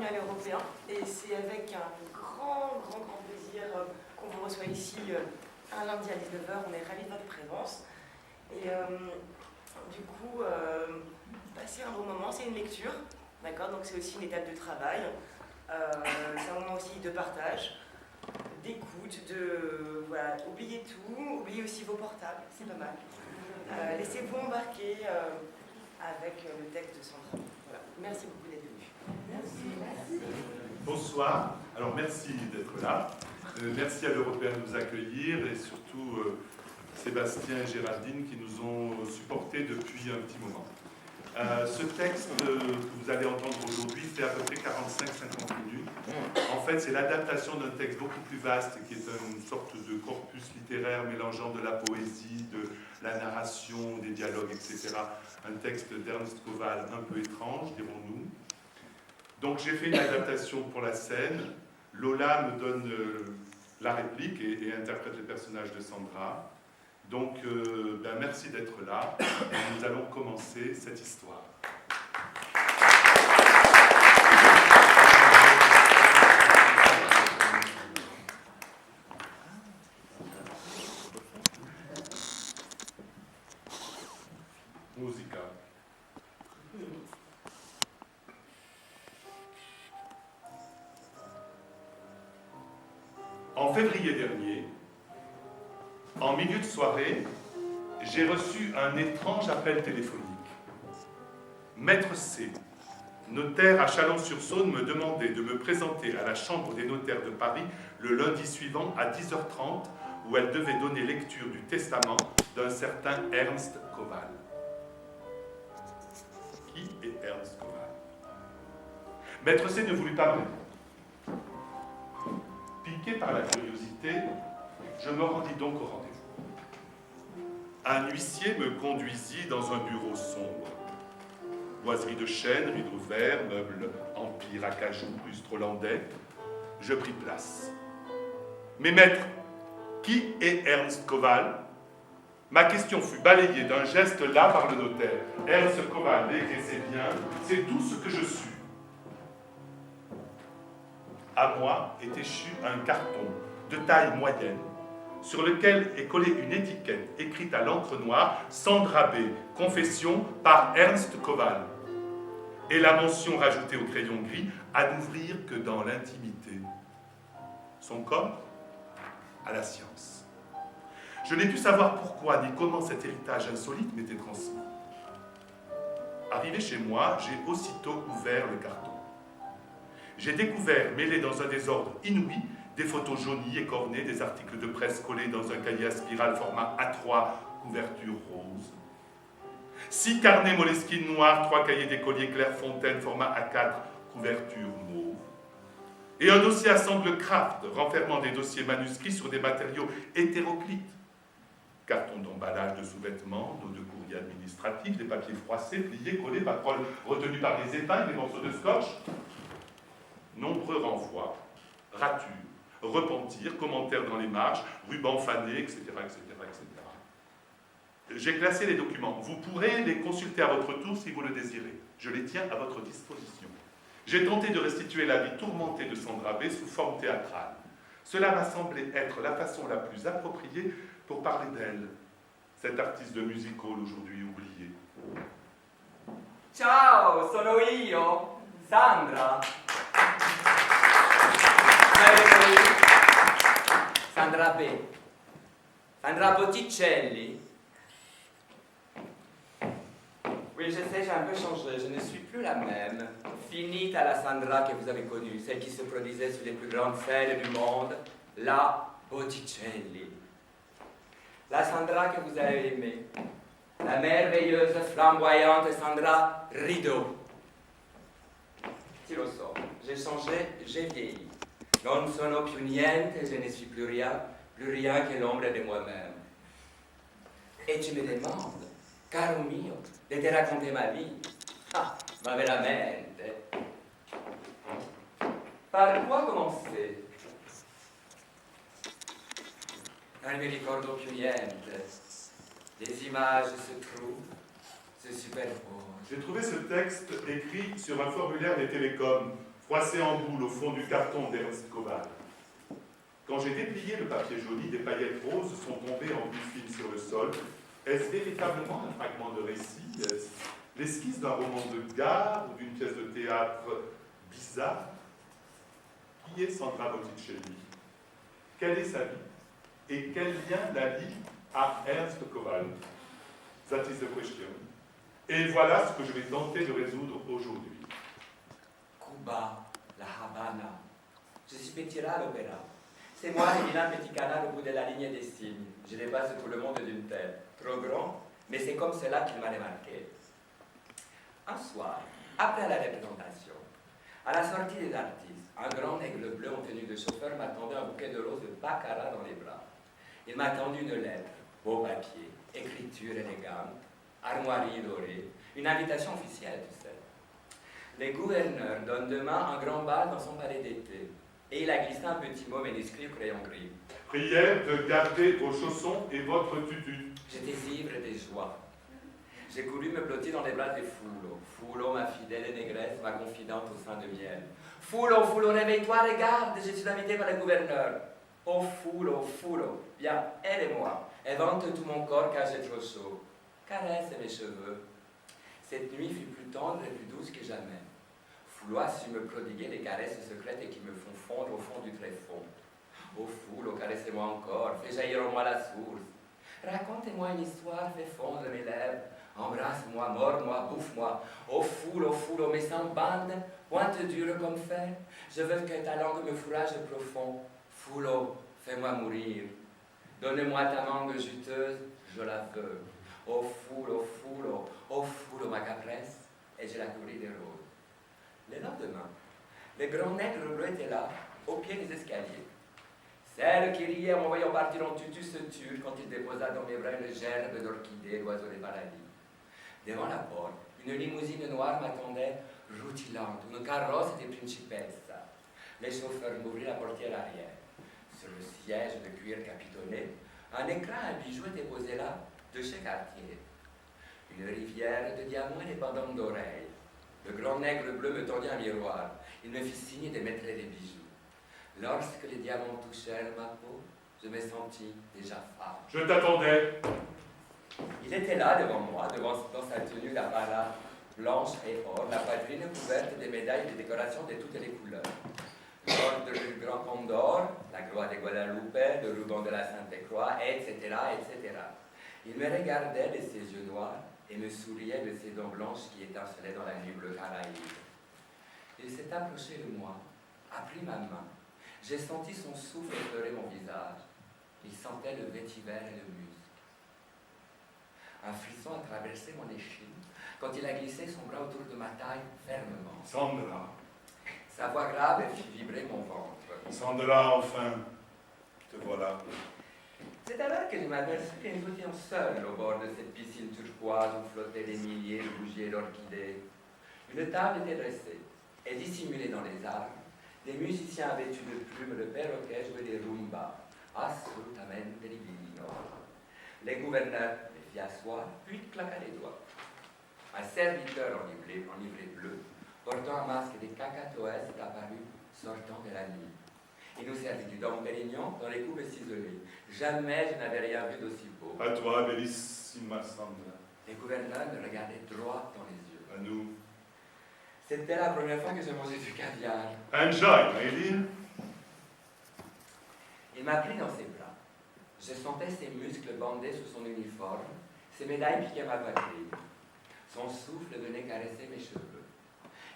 Biennale européen et c'est avec un grand plaisir qu'on vous reçoit ici un lundi à 19 h. On est ravis de votre présence. Et du coup, passer un bon moment, c'est une lecture, d'accord? Donc c'est aussi une étape de travail. C'est un moment aussi de partage, d'écoute, de voilà, oubliez tout, oubliez aussi vos portables, c'est pas mal. Laissez-vous embarquer avec le texte de Sandra. Voilà. Merci beaucoup d'être venu. Merci. Bonsoir. Alors merci d'être là. Merci à l'Européen de nous accueillir et surtout Sébastien et Géraldine qui nous ont supportés depuis un petit moment. Ce texte que vous allez entendre aujourd'hui fait à peu près 45-50 minutes. En fait, c'est l'adaptation d'un texte beaucoup plus vaste qui est une sorte de corpus littéraire mélangeant de la poésie, de la narration, des dialogues, etc. Un texte d'Ernst Kowal un peu étrange, dirons-nous. Donc j'ai fait une adaptation pour la scène. Lola me donne la réplique et interprète le personnage de Sandra. Donc merci d'être là. Nous allons commencer cette histoire. Musica. En février dernier, en milieu de soirée, j'ai reçu un étrange appel téléphonique. Maître C, notaire à Chalon-sur-Saône, me demandait de me présenter à la Chambre des notaires de Paris le lundi suivant à 10h30, où elle devait donner lecture du testament d'un certain Ernst Kowal. Qui est Ernst Kowal? Maître C ne voulut pas me répondre. Piqué par la curiosité, je me rendis donc au rendez-vous. Un huissier me conduisit dans un bureau sombre. Boiserie de chêne, rideaux verts, meubles empire acajou, lustre hollandais. Je pris place. Mais maître, qui est Ernst Kowal? Ma question fut balayée d'un geste là par le notaire. Ernst Kowal, écrivez bien, c'est tout ce que je suis. À moi est échu un carton de taille moyenne sur lequel est collée une étiquette écrite à l'encre noire « Sandra B. Confession par Ernst Kowal » et la mention rajoutée au crayon gris « à n'ouvrir que dans l'intimité ». Son corps à la science. Je n'ai pu savoir pourquoi ni comment cet héritage insolite m'était transmis. Arrivé chez moi, j'ai aussitôt ouvert le carton. J'ai découvert, mêlés dans un désordre inouï, des photos jaunies, écornées, des articles de presse collés dans un cahier à spirale format A3, couverture rose. 6 carnets Moleskine noirs, 3 cahiers d'écolier Clairefontaine, format A4, couverture mauve. Et un dossier à sangle Kraft, renfermant des dossiers manuscrits sur des matériaux hétéroclites. Cartons d'emballage de sous-vêtements, dos de courrier administratif, des papiers froissés, pliés, collés, paroles retenues par des épingles, des morceaux de scotch. Nombreux renvois, ratures, repentirs, commentaires dans les marges, rubans fanés, etc., etc., etc. J'ai classé les documents. Vous pourrez les consulter à votre tour si vous le désirez. Je les tiens à votre disposition. J'ai tenté de restituer la vie tourmentée de Sandra B. sous forme théâtrale. Cela m'a semblé être la façon la plus appropriée pour parler d'elle, cette artiste de music hall aujourd'hui oubliée. Ciao, sono io, Sandra. Sandra B. Sandra Botticelli. Oui, je sais, j'ai un peu changé, je ne suis plus la même. Finite à la Sandra que vous avez connue, celle qui se produisait sur les plus grandes scènes du monde, la Botticelli. La Sandra que vous avez aimée, la merveilleuse, flamboyante Sandra Rideau. Ti lo so, j'ai changé, j'ai vieilli. Non sono più niente, je ne suis plus rien que l'ombre de moi-même. Et tu me demandes, caro mio, de te raconter ma vie. Ah, ma veramente. Par quoi commencer? Non mi ricordo più niente. Les images se trouvent, se superposent. J'ai trouvé ce texte écrit sur un formulaire des télécoms, froissé en boule au fond du carton d'Ernst Koval. Quand j'ai déplié le papier jauni, des paillettes roses sont tombées en bulles fines sur le sol. Est-ce véritablement un fragment de récit? Est-ce l'esquisse d'un roman de gare ou d'une pièce de théâtre bizarre? Qui est Sandra Botticelli? Quelle est sa vie? Et quel lien la lie à Ernst Koval? That is the question. Et voilà ce que je vais tenter de résoudre aujourd'hui. Cuba, la Havana. Je suis petit rat à l'opéra. C'est moi, le vilain petit canard au bout de la ligne des signes. Je dépasse tout le monde d'une tête. Trop grand, mais c'est comme cela qu'il m'a remarqué. Un soir, après la représentation, à la sortie des artistes, un grand aigle bleu en tenue de chauffeur m'attendait un bouquet de roses de baccarat dans les bras. Il m'a tendu une lettre, beau papier, écriture élégante, armoirie dorée, une invitation officielle, tu sais. Le gouverneur donne demain un grand bal dans son palais d'été. Et il a glissé un petit mot manuscrit au crayon gris. Prière de garder vos chaussons et votre tutu. J'étais ivre de joie. J'ai couru me blotter dans les bras de Fulo. Fulo, ma fidèle négresse, ma confidente au sein de miel. Fulo, Fulo, réveille-toi, regarde, je suis invité par le gouverneur. Oh Fulo, Fulo, viens, aide-moi. Évente tout mon corps car j'ai trop chaud. Caresse mes cheveux. Cette nuit fut plus tendre et plus douce que jamais. Fulo a su me prodiguer des caresses secrètes et qui me font fondre au fond du tréfonds. Oh Fulo, caressez-moi encore, fais jaillir en moi la source. Racontez-moi une histoire, fais fondre mes lèvres. Embrasse-moi, mords-moi, bouffe-moi. Oh Fulo, mes sangs bandent, pointe dure comme fer. Je veux que ta langue me fourrage profond. Fulo, fais-moi mourir. Donne-moi ta langue juteuse, je la veux. Oh Fulo, ma capresse, et je la couvris de roses. Le lendemain, le grand nègre bleu était là, au pied des escaliers. Celle qui riait en voyant partir en tutu se tue quand il déposa dans mes bras une gerbe d'orchidées, l'oiseau des paradis. Devant la porte, une limousine noire m'attendait, rutilante, une carrosse de principessa. Les chauffeurs m'ouvrirent la portière arrière. Sur le siège de cuir capitonné, un écran à bijoux était posé là, de chez Cartier. Une rivière de diamants et des pendences d'oreilles. Le grand nègre bleu me tendit un miroir. Il me fit signe de mettre les bijoux. Lorsque les diamants touchèrent ma peau, je me sentis déjà femme. Je t'attendais. Il était là devant moi, dans sa tenue d'apparat blanche et or, la poitrine couverte de médailles et de décorations de toutes les couleurs. L'ordre du Grand Condor, la Croix de Guadalupe, le ruban de la Sainte-Croix, etc., etc. Il me regardait de ses yeux noirs et me souriait de ses dents blanches qui étincelaient dans la nuit bleue caraïbe. Il s'est approché de moi, a pris ma main. J'ai senti son souffle effleurer mon visage. Il sentait le vétiver et le musc. Un frisson a traversé mon échine quand il a glissé son bras autour de ma taille fermement. Sandra. Sa voix grave fit vibrer mon ventre. Sandra, enfin. Te voilà. C'est alors que je m'aperçus que nous étions seuls au bord de cette piscine turquoise où flottaient des milliers de bougies et d'orchidées. Une table était dressée et dissimulée dans les arbres. Des musiciens vêtus de plumes de perroquet jouaient des rumbas, assolutamente divino. Les gouverneurs les fit asseoir, puis claqua les doigts. Un serviteur en livrée bleue, portant un masque de cacatoès, est apparu, sortant de la nuit. Il nous servit du Dom Pérignon dans les coupes ciselées. Jamais je n'avais rien vu d'aussi beau. À toi, bellissima Sandra. Les gouverneurs me regardaient droit dans les yeux. À nous. C'était la première fois que j'ai mangé du caviar. Enjoy, my dear. Il m'a pris dans ses bras. Je sentais ses muscles bandés sous son uniforme, ses médailles piquaient ma poitrine. Son souffle venait caresser mes cheveux.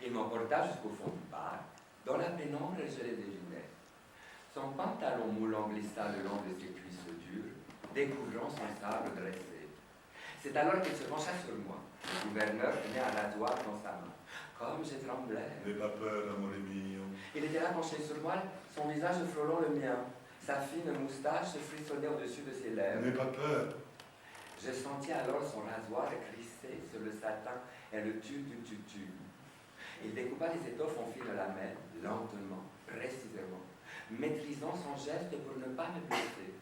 Il m'emporta jusqu'au fond du bar. Dans la pénombre, je les devinais. Son pantalon moulant glissa le long de ses cuisses dures, découvrant son sable dressé. C'est alors qu'il se pencha sur moi. Le gouverneur tenait un rasoir dans sa main. Comme je tremblais. N'aie pas peur, amore mio. Il était là penché sur moi, son visage frôlant le mien. Sa fine moustache frissonnait au-dessus de ses lèvres. N'aie pas peur. Je sentis alors son rasoir crisser sur le satin et le tube du tutu. Il découpa les étoffes en fines lamelles, lentement, précisément, maîtrisant son geste pour ne pas me blesser.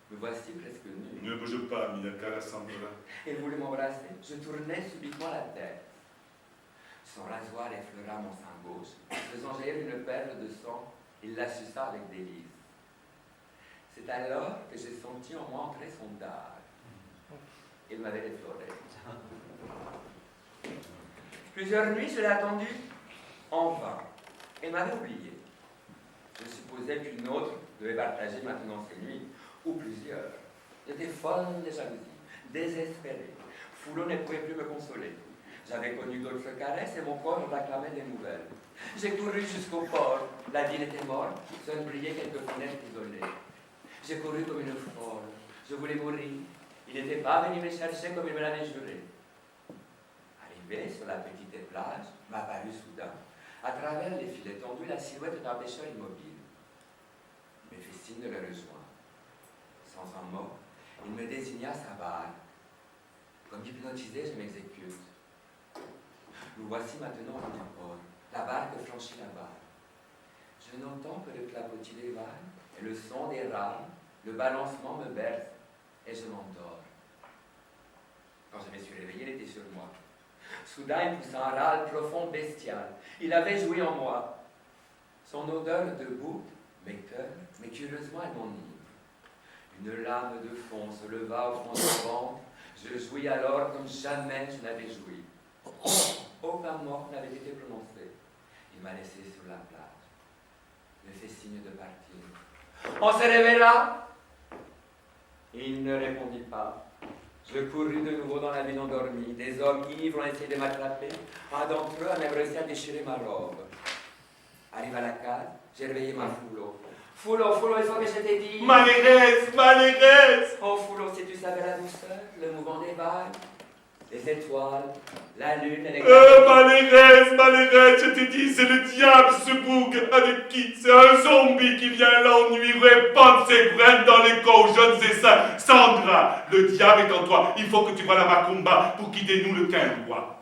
Me voici presque nu. Ne bouge pas, mia cara Sandra. Il voulut m'embrasser. Je tournai subitement la tête. Son rasoir effleura mon sein gauche. Faisant jaillir une perle de sang, il la suça avec délice. C'est alors que j'ai senti en moi entrer son dard. Il m'avait défloré. Plusieurs nuits, je l'ai attendu en vain. Il m'avait oublié. Je supposais qu'une autre devait partager maintenant ces nuits, ou plusieurs. J'étais folle de jalousie, désespérée. Foulot ne pouvait plus me consoler. J'avais connu d'autres caresses et mon corps réclamait des nouvelles. J'ai couru jusqu'au port. La ville était morte, seules brillaient quelques fenêtres isolées. J'ai couru comme une folle. Je voulais mourir. Il n'était pas venu me chercher comme il me l'avait juré. Arrivé sur la petite plage, m'apparut soudain, à travers les filets tendus, la silhouette d'un pêcheur immobile. Il me fit signe de le rejoindre. Sans un mot, il me désigna sa barre. Comme hypnotisé, je m'exécute. Nous voici maintenant au bout du port. La barque franchit la barre. Je n'entends que le clapotis des vagues et le son des rames. Le balancement me berce et je m'endors. Quand je me suis réveillé, il était sur moi. Soudain, il poussa un râle profond, bestial. Il avait joui en moi. Son odeur de boue m'écoeure, mais curieusement, elle m'enivre. Une lame de fond se leva au fond de mon ventre. Je jouis alors comme jamais je n'avais joui. Aucun mot n'avait été prononcé. Il m'a laissé sur la plage. Il me fait signe de partir. On se réveilla. Il ne répondit pas. Je courus de nouveau dans la ville endormie. Des hommes ivres ont essayé de m'attraper. Un d'entre eux a même réussi à déchirer ma robe. Arrive à la case, j'ai réveillé ma Foulot. Foulot, il faut que je t'ai dit. Malérès! Oh Foulot, si tu savais la douceur, le mouvement des vagues, les étoiles, la lune et les... Malérès, je t'ai dit, c'est le diable, ce bouc avec qui c'est un zombie qui vient l'ennui, répandre ses graines dans les corps, je ne sais ça. Sandra, le diable est en toi, il faut que tu vois la Macumba pour quitter nous le Quimbois.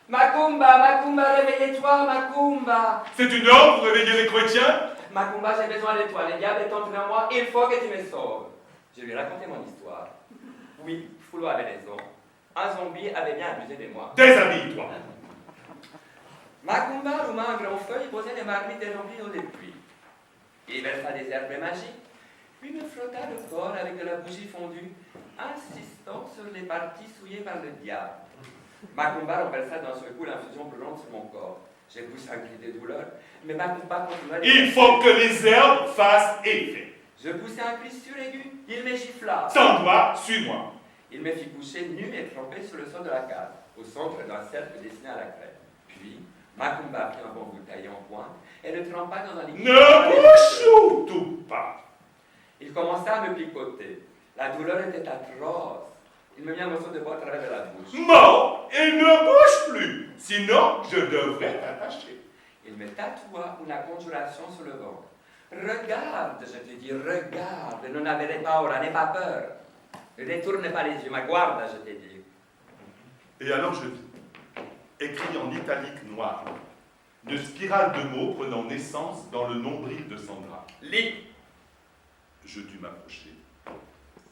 Macumba, réveillez-toi, Macumba. C'est une ordre pour réveiller les chrétiens? Macumba, j'ai besoin de toi, le diable est entré en moi, il faut que tu me sauves. Je lui ai raconté mon histoire. Oui, Foulot avait raison. Un zombie avait bien abusé de moi. Déshabille-toi. Macumba rouma un grand feu et posait des marmites de zombies dans les pluies. Il versa des herbes magiques, puis me frotta le corps avec de la bougie fondue, insistant sur les parties souillées par le diable. Macumba renversa d'un seul coup l'infusion brûlante sur mon corps. J'ai poussé un cri de douleur, mais Macumba continua... Il faut que les herbes fassent effet. Je poussai un cri suraigu, il me gifla. Sandra, suis-moi. Il me fit coucher nu et trempé sur le sol de la cave, au centre d'un cercle dessiné à la craie. Puis, Macumba prit un bambou taillé en pointe et le trempa dans un liquide. Ne bouge surtout pas. Il commença à me picoter. La douleur était atroce. Il me mit un morceau de bois à travers de la bouche. Mort et ne bouge plus, sinon je devrais t'attacher. Il me tatoua une conjuration sur le ventre. Regarde, je te dis, regarde, non avere paura, n'aie pas peur. Ne détourne pas les yeux, ma guarda, je t'ai dit. Et alors je dis, écrit en italique noir, une spirale de mots prenant naissance dans le nombril de Sandra. Lis. Je dus m'approcher.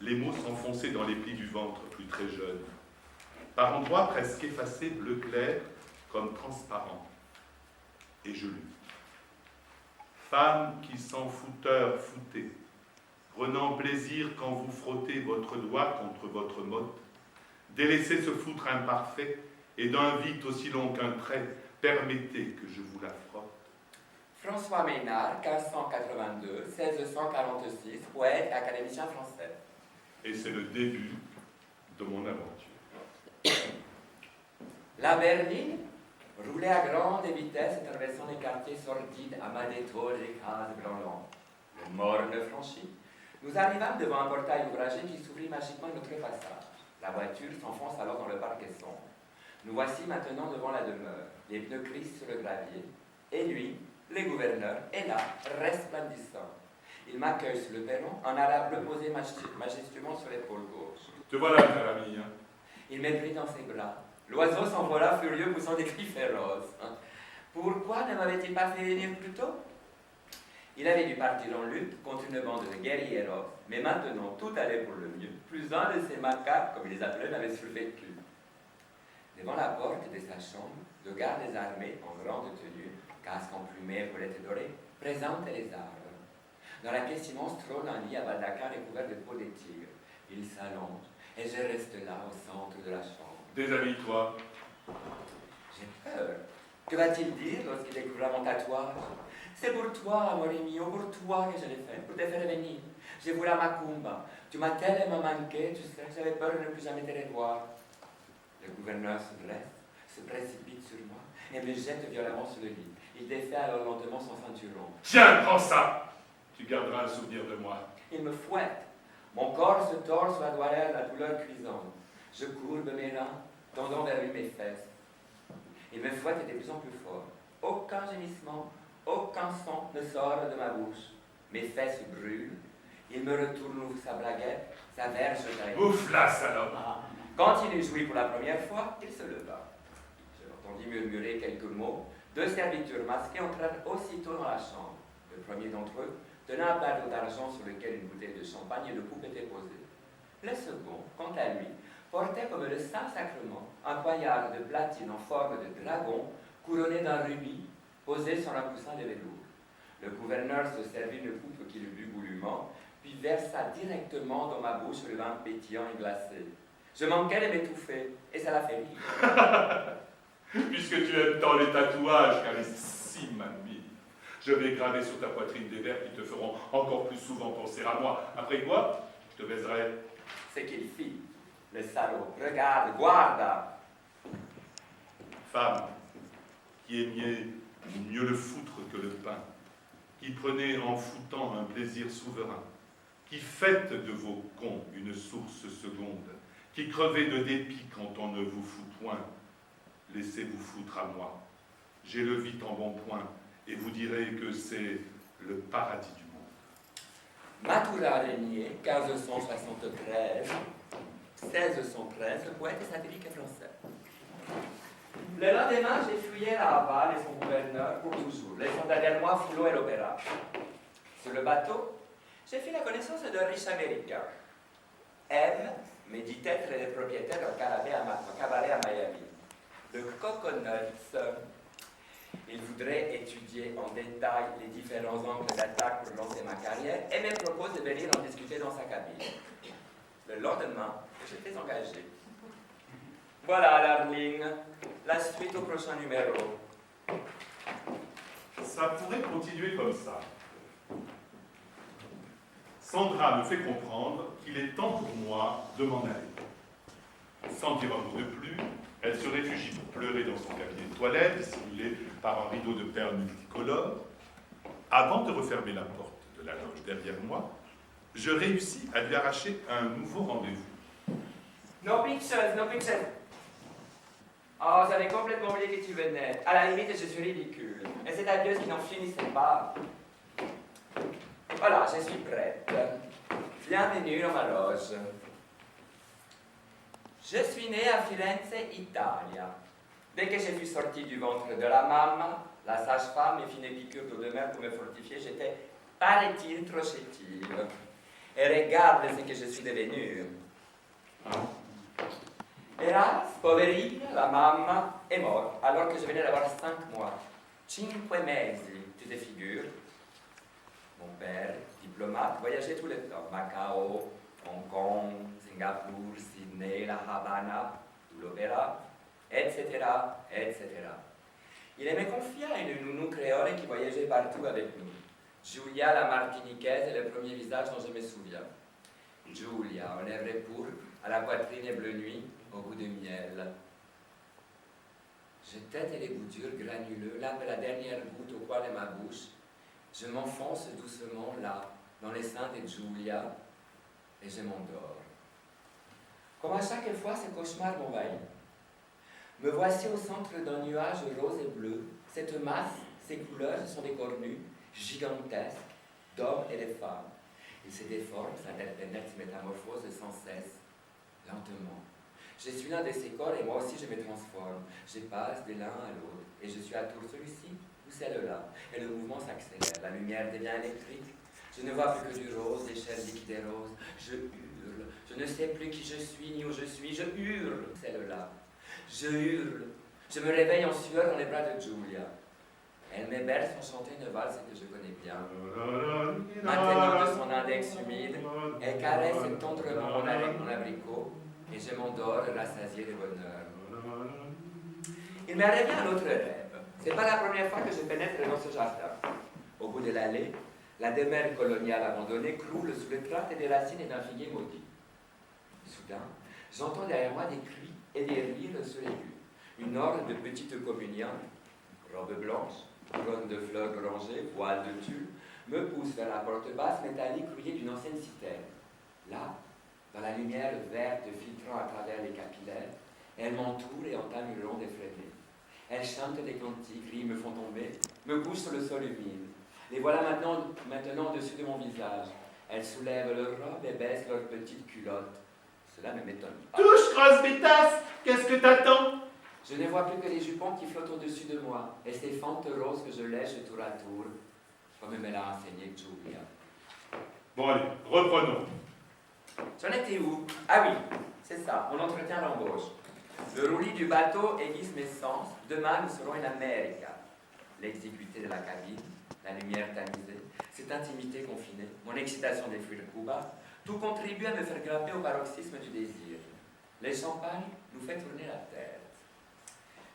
Les mots s'enfonçaient dans les plis du ventre, plus très jeune. Par endroits presque effacés, bleu clair, comme transparent. Et je lus. Femme qui sans fouteur foutez, prenant plaisir quand vous frottez votre doigt contre votre motte, délaissez ce foutre imparfait, et d'un vide aussi long qu'un trait, permettez que je vous la frotte. François Ménard, 1582-1646, poète et académicien français. Et c'est le début de mon aventure. La berline roulait à grande vitesse, traversant les quartiers sordides à Madetto et cases branlantes. Le morne franchi. Nous arrivâmes devant un portail ouvragé qui s'ouvrit magiquement notre passage. La voiture s'enfonce alors dans le parquet sombre. Nous voici maintenant devant la demeure. Les pneus crissent sur le gravier. Et lui, le gouverneur, est là, resplendissant. Il m'accueille sur le perron, un arabe le posé majestueusement sur l'épaule gauche. Te voilà, cher ami. Hein? Il m'a pris dans ses bras. L'oiseau s'envola furieux, poussant des cris féroces. Pourquoi ne m'avait-il pas fait venir plus tôt? Il avait dû partir en lutte contre une bande de guerrieros, mais maintenant tout allait pour le mieux. Plus un de ces macaques, comme il les appelait, n'avait survécu. Devant la porte de sa chambre, Le garde des armées, en grande tenue, casque emplumé, épaulettes dorées, présente les armes. Dans la pièce immense trône un lit à baldaquin recouvert de peau des tigres. Il s'allonge, et je reste là, au centre de la chambre. Déshabille-toi. J'ai peur. Que va-t-il dire lorsqu'il découvrira mon tatouage? C'est pour toi, amore mio, pour toi que je l'ai fait, pour te faire venir. J'ai voulu la macumba. Tu m'as tellement manqué, tu sais, j'avais peur de ne plus jamais te revoir. Le gouverneur se dresse, se précipite sur moi et me jette violemment sur le lit. Il défait alors lentement son ceinturon. Tiens, prends ça. Tu garderas un souvenir de moi. Il me fouette. Mon corps se tord sur la douaire, la douleur cuisante. Je courbe mes reins, tendant vers lui mes fesses. Il me fouette de plus en plus fort. Aucun gémissement, aucun son ne sort de ma bouche. Mes fesses brûlent. Il me retourne sa braguette, sa verge jaillit. Bouffe la salope. Quand il eut joui pour la première fois, il se leva. Je l'entendis murmurer quelques mots. 2 serviteurs masqués entrèrent aussitôt dans la chambre. Le premier d'entre eux tenait un plateau d'argent sur lequel une bouteille de champagne et de coupe était posée. Le second, quant à lui, portait comme le Saint-Sacrement un poignard de platine en forme de dragon couronné d'un rubis posé sur un coussin de velours. Le gouverneur se servit une coupe qu'il but goulûment, puis versa directement dans ma bouche le vin pétillant et glacé. Je manquais de m'étouffer, et ça l'a fait rire. Puisque tu aimes tant les tatouages, carissime amie, je vais graver sur ta poitrine des vers qui te feront encore plus souvent penser à moi. Après quoi, je te baiserai. Ce qu'il fit, le salaud. Regarde, guarda. Femme, qui aimiez mieux le foutre que le pain, qui prenez en foutant un plaisir souverain, qui faites de vos cons une source seconde, qui crevez de dépit quand on ne vous fout point, laissez-vous foutre à moi. J'ai le vite en bon point, et vous direz que c'est le paradis du monde. Matura Régnier, 1573, 1613, le poète satirique français. Le lendemain, j'ai fuyé la Havane et son gouverneur pour toujours, laissant derrière moi Foulon et l'opéra. Sur le bateau, j'ai fait la connaissance d'un riche américain. M me dit être le propriétaire d'un cabaret à Miami. Le Coconuts. Il voudrait étudier en détail les différents angles d'attaque pour lancer ma carrière et me propose de venir en discuter dans sa cabine. Le lendemain, j'étais engagé. Voilà, darling, la suite au prochain numéro. Ça pourrait continuer comme ça. Sandra me fait comprendre qu'il est temps pour moi de m'en aller. Sans dire un mot de plus, elle se réfugie pour pleurer dans son cabinet de toilette, dissimulé par un rideau de perles multicolores. Avant de refermer la porte de la loge derrière moi, je réussis à lui arracher un nouveau rendez-vous. No pictures, no pictures. Oh, j'avais complètement oublié que tu venais. À la limite, je suis ridicule. Et cette adieuse qui n'en finissait pas. Voilà, je suis prête. Bienvenue dans ma loge. Je suis née à Firenze, Italia. Dès que je fus sortie du ventre de la maman, la sage-femme me fit une piqûre d'eau de mer pour me fortifier. J'étais, paraît-il, trop chétive. Et regarde ce que je suis devenue. Hélas, poverina, la maman est morte alors que je venais d'avoir 5 mois. 5 mesi, tu te figures? Mon père, diplomate, voyageait tout le temps. Macao, Hong Kong, Singapour, Sydney, la Havana, tout l'opéra, etc., etc. Il me confia une nounou créole qui voyageait partout avec nous. Julia, la martiniquaise, est le premier visage dont je me souviens. Julia, aux lèvres pourpres, à la poitrine bleu nuit, au goût de miel. Je tête les bouts durs, granuleux, là la dernière goutte au coin de ma bouche. Je m'enfonce doucement là, dans les seins de Julia, et je m'endors. Comme à chaque fois, ce cauchemar m'envahit. Me voici au centre d'un nuage rose et bleu. Cette masse, ces couleurs, ce sont des corps nus, gigantesques, d'hommes et de femmes. Ils se déforment, s'interpénètrent, se métamorphosent sans cesse, lentement. Je suis l'un de ces corps et moi aussi je me transforme. Je passe de l'un à l'autre et je suis à tour celui-ci ou celle-là. Et le mouvement s'accélère, la lumière devient électrique. Je ne vois plus que du rose, des chairs liquides et roses. Je hurle. Je ne sais plus qui je suis ni où je suis. Je hurle, celle-là. Je hurle. Je me réveille en sueur dans les bras de Giulia. Elle m'héberge en chantant une valse que je connais bien. Maintenant de son index humide, elle caresse tendrement mon abricot et je m'endors rassasié de bonheur. Il m'est arrivé un autre rêve. C'est pas la première fois que je pénètre dans ce jardin. Au bout de l'allée, la demeure coloniale abandonnée croule sous l'étreinte des racines d'un figuier maudit. Soudain, j'entends derrière moi des cris et des rires sur l'aigu. Une horde de petites communiants, robes blanches, couronnes de fleurs orangées, voiles de tulle, me pousse vers la porte basse métallique rouillée d'une ancienne citerne. Là, dans la lumière verte filtrant à travers les capillaires, elle m'entoure et entame une ronde effrénée. Elle chante des cantiques, rires me font tomber, me couche sur le sol humide. Les voilà maintenant au-dessus de mon visage. Elles soulèvent leurs robes et baissent leurs petites culottes. Cela ne m'étonne pas. Touche, grosse bétasse! Qu'est-ce que t'attends? Je ne vois plus que les jupons qui flottent au-dessus de moi et ces fentes roses que je lèche tour à tour, comme me l'a enseigné Giulia. Bon, allez, reprenons. J'en étais où? Ah oui, c'est ça, mon entretien d'embauche. Le roulis du bateau aiguise mes sens. Demain, nous serons en Amérique. L'exiguïté de la cabine, la lumière tamisée, cette intimité confinée, mon excitation des fruits de Cuba, tout contribue à me faire grimper au paroxysme du désir. Les champagnes nous fait tourner la tête.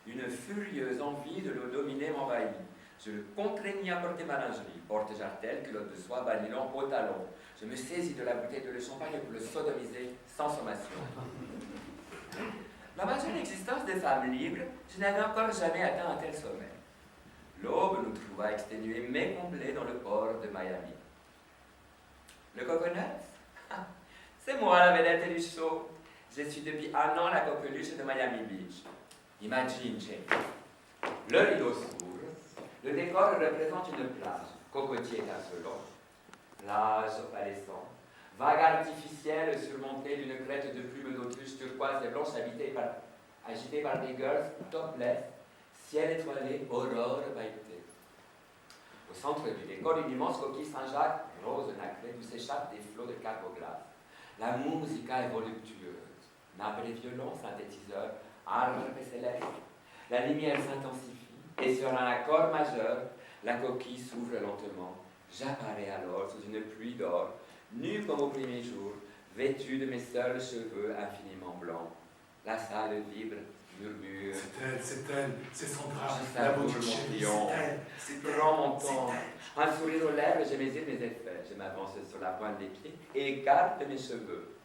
Une furieuse envie de le dominer m'envahit. Je le contraignis à porter ma lingerie, porte-jartelle, culotte de soie, banilon, haut talon. Je me saisis de la bouteille de champagne pour le sodomiser sans sommation. Malgré l'existence des femmes libres, je n'avais encore jamais atteint un tel sommet. L'aube nous trouva exténués mais comblés dans le port de Miami. Le coconut? C'est moi la vedette du show. Je suis depuis un an la coqueluche de Miami Beach. Imagine, Jane. Le rideau s'ouvre. Le décor représente une plage, cocotier étincelant, plage opalescente, vague artificielle surmontée d'une crête de plumes d'autruche turquoise et blanche agitée par des girls topless, ciel étoilé, aurore pailletée. Au centre du décor, une immense coquille Saint-Jacques, rose nacrée, d'où s'échappent des flots de carboglace. La musica est voluptueuse, nappe et violon, synthétiseur, harpe et céleste. La lumière s'intensifie, et sur un accord majeur, la coquille s'ouvre lentement. J'apparais alors sous une pluie d'or, nue comme au premier jour, vêtue de mes seuls cheveux infiniment blancs. La salle vibre, murmure. C'est elle, c'est Sandra, Je la savoure Botticelli, mon c'est elle. Prends mon temps. Un sourire aux lèvres, je mesure mes effets. Je m'avance sur la pointe des pieds et écarte mes cheveux.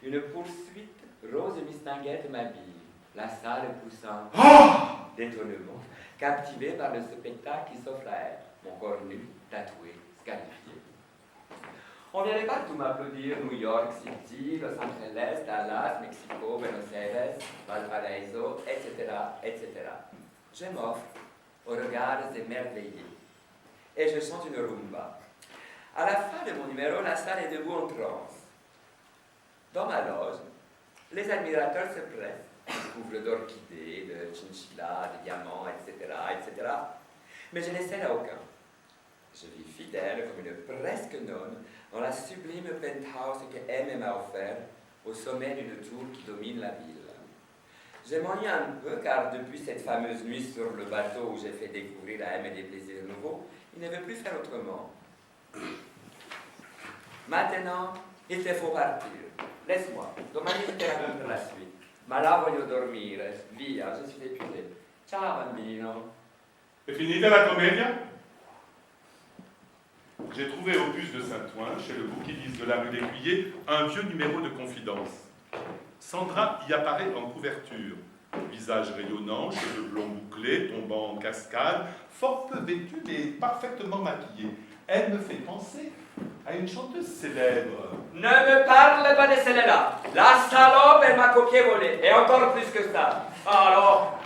Une poursuite rose mistinguette m'habille. La salle poussa d'étonnement, captivée par le spectacle qui s'offre à elle. Mon corps nu, tatoué, scarifié. On viendrait partout m'applaudir, New York City, Los Angeles, Dallas, Mexico, Buenos Aires, Valparaiso, etc., etc. Je m'offre aux regards émerveillés et je chante une rumba. À la fin de mon numéro, la salle est debout en transe. Dans ma loge, les admirateurs se pressent, couvrent d'orchidées, de chinchillas, de diamants, etc., etc. Mais je ne cède à aucun. Je vis fidèle comme une presque nonne dans la sublime penthouse que M m'a offert au sommet d'une tour qui domine la ville. Je m'ennuie un peu car depuis cette fameuse nuit sur le bateau où j'ai fait découvrir à M des plaisirs nouveaux, il ne veut plus faire autrement. Maintenant, il te faut partir. Laisse-moi. Domani je te raconte la suite. Ma là voglio dormire. Via, je suis épuisé. Ciao bambino. C'est finita la commedia? J'ai trouvé au puce de Saint-Ouen, chez le bouquiniste de la rue d'Écuyer, un vieux numéro de confidence. Sandra y apparaît en couverture. Visage rayonnant, cheveux blonds bouclés, tombant en cascade, fort peu vêtue mais parfaitement maquillée. Elle me fait penser à une chanteuse célèbre. Ne me parle pas de celle-là. La salope, elle m'a copié volé. Et encore plus que ça. Alors,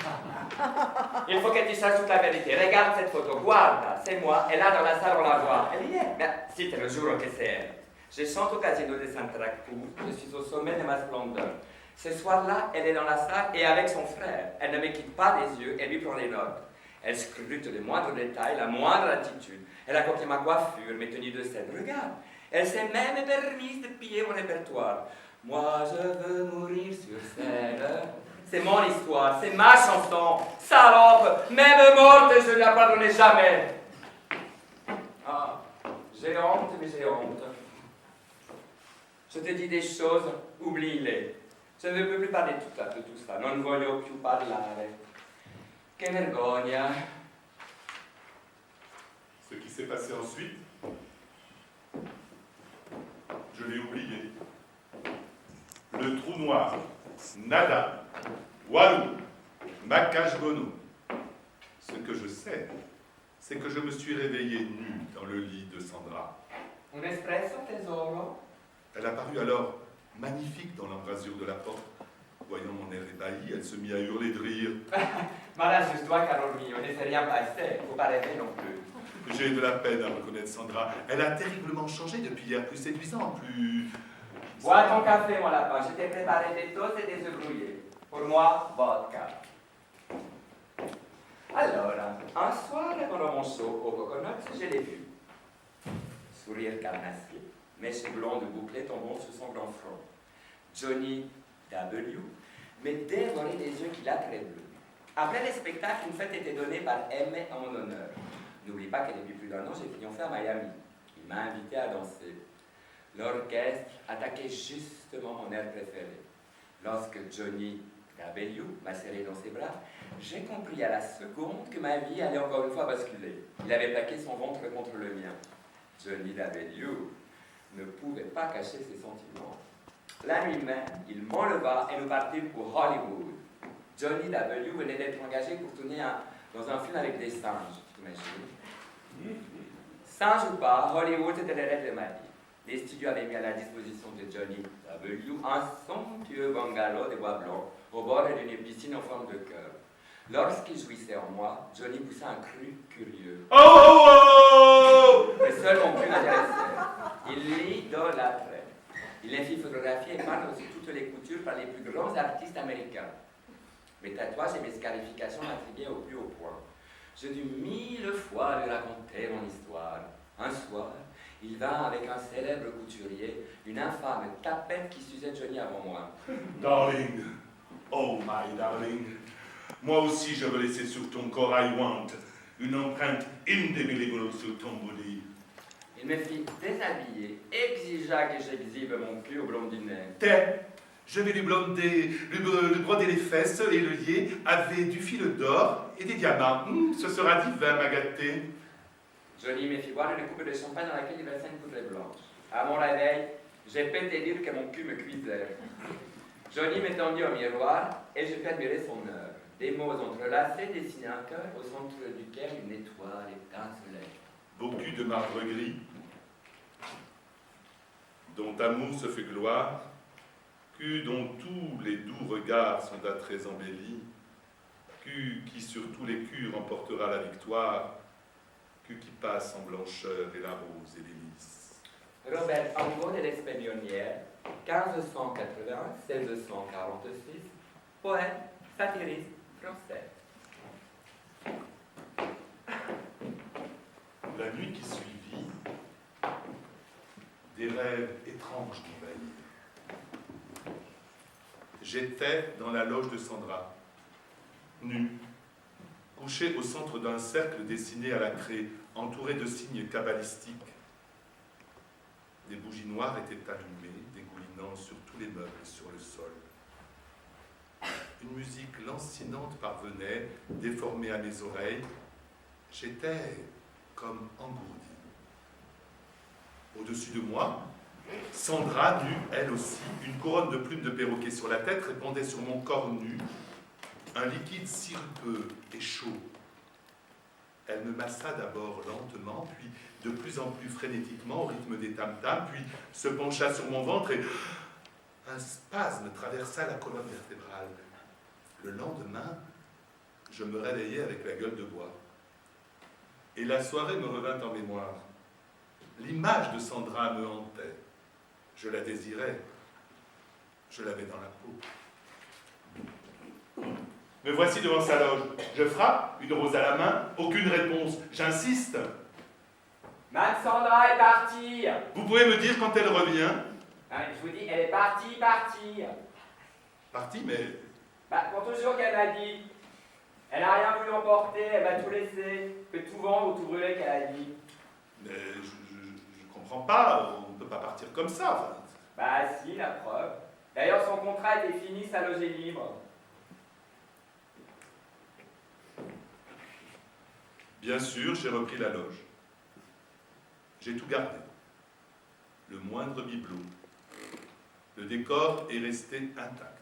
il faut que tu saches toute la vérité. Regarde cette photo. Guarda, c'est moi. Et là, dans la salle, on la voit. Elle y est. Mais si, te le jure que c'est elle. Je chante au casino de Santa Cruz. Je suis au sommet de ma splendeur. Ce soir-là, elle est dans la salle et avec son frère. Elle ne me quitte pas des yeux et lui prend les notes. Elle scrute les moindres détails, la moindre attitude. Elle a copié ma coiffure, mes tenues de scène. Regarde, elle s'est même permise de piller mon répertoire. Moi, je veux mourir sur scène. C'est mon histoire, c'est ma chanson. Salope, même morte, je ne la pardonnerai jamais. Ah, j'ai honte, mais j'ai honte. Je te dis des choses, oublie-les. Je ne peux plus parler de tout ça. Non voglio più parlare. Che vergogna. Ce qui s'est passé ensuite, je l'ai oublié. Le trou noir, nada, walou, macashgono. Ce que je sais, c'est que je me suis réveillé nu dans le lit de Sandra. Un espresso, tesoro? Elle apparut alors magnifique dans l'embrasure de la porte. Voyant mon air ébahi, elle se mit à hurler de rire. Ma rassure-toi, caro mio, ne s'est rien passé, faut pas rêver non plus. J'ai de la peine à reconnaître Sandra. Elle a terriblement changé depuis hier, plus séduisant, plus... Bois ton café, mon lapin, je t'ai préparé des toasts et des œufs brouillés. Pour moi, vodka. Alors, un soir, pendant mon show au Coconut, je l'ai vu. Sourire carnassier, mèches blondes bouclées tombant sur son grand front. Johnny W. mais dévoré des yeux qui l'attraient bleus. Après les spectacles, une fête était donnée par M en mon honneur. N'oublie pas que depuis plus d'un an, j'ai triomphé à Miami. Il m'a invité à danser. L'orchestre attaquait justement mon air préféré. Lorsque Johnny W. m'a serré dans ses bras, j'ai compris à la seconde que ma vie allait encore une fois basculer. Il avait plaqué son ventre contre le mien. Johnny W. ne pouvait pas cacher ses sentiments. La nuit même, il m'enleva et nous partîmes pour Hollywood. Johnny W. venait d'être engagé pour tourner dans un film avec des singes, t'imagines? Singe ou pas, Hollywood était le rêve de ma vie. Les studios avaient mis à la disposition de Johnny W. un somptueux bungalow de bois blanc au bord d'une piscine en forme de cœur. Lorsqu'il jouissait en moi, Johnny poussa un cri curieux. Oh, oh, oh! Le seul non plus m'intéressait. Il l'idolâtrait. Il les fit photographier et peindre sur toutes les coutures par les plus grands artistes américains. Mes tatouages et mes scarifications m'intriguaient au plus haut point. Je dus 1000 fois lui raconter mon histoire. Un soir, il vint avec un célèbre couturier, une infâme tapette qui s'usait Johnny avant moi. Darling, oh my darling, moi aussi je veux laisser sur ton corps I want une empreinte indélébile sur ton body. Il me fit déshabiller, exigea que j'exhibe mon cul au blondinet. Tais, je vais lui broder les fesses et le lier avec du fil d'or et des diamants. Ce sera divin, ma gâtée. Johnny me fit boire une coupe de champagne dans laquelle il versait une poudre blanche. À mon réveil, j'ai pété dire que mon cul me cuisait. Johnny m'étendit au miroir et je pus admirer son œuvre. Des mots entrelacés dessinaient un cœur au centre duquel une étoile étincelait. Beau cul de marbre gris, dont amour se fait gloire, cul dont tous les doux regards sont d'attraits embellis, cul qui sur tous les culs remportera la victoire, cul qui passe en blancheur et la rose et les lys. Robert Angot de l'Espédionnière, 1580-1646, poète, satiriste français. La nuit qui suivit, des rêves étranges m'envahirent. J'étais dans la loge de Sandra, nu, couché au centre d'un cercle dessiné à la craie, entouré de signes cabalistiques. Des bougies noires étaient allumées, dégoulinant sur tous les meubles et sur le sol. Une musique lancinante parvenait, déformée à mes oreilles. J'étais comme engourdi. Au-dessus de moi, Sandra, nue, elle aussi, une couronne de plumes de perroquet sur la tête, répandait sur mon corps nu un liquide sirupeux et chaud. Elle me massa d'abord lentement, puis de plus en plus frénétiquement au rythme des tam-tams, puis se pencha sur mon ventre et un spasme traversa la colonne vertébrale. Le lendemain, je me réveillai avec la gueule de bois. Et la soirée me revint en mémoire. L'image de Sandra me hantait. Je la désirais. Je l'avais dans la peau. Me voici devant sa loge. Je frappe, une rose à la main, aucune réponse. J'insiste. Madame Sandra est partie. Vous pouvez me dire quand elle revient? Je vous dis, elle est partie. Partie, mais Bah, pour toujours qu'elle m'a dit. Elle n'a rien voulu emporter, elle m'a tout laissé. Que tout vendre ou tout brûler qu'elle a dit. Mais je comprends pas, on ne peut pas partir comme ça. Enfin. Bah si, la preuve. D'ailleurs, son contrat était fini, sa loge est libre. Bien sûr, j'ai repris la loge. J'ai tout gardé. Le moindre bibelot. Le décor est resté intact.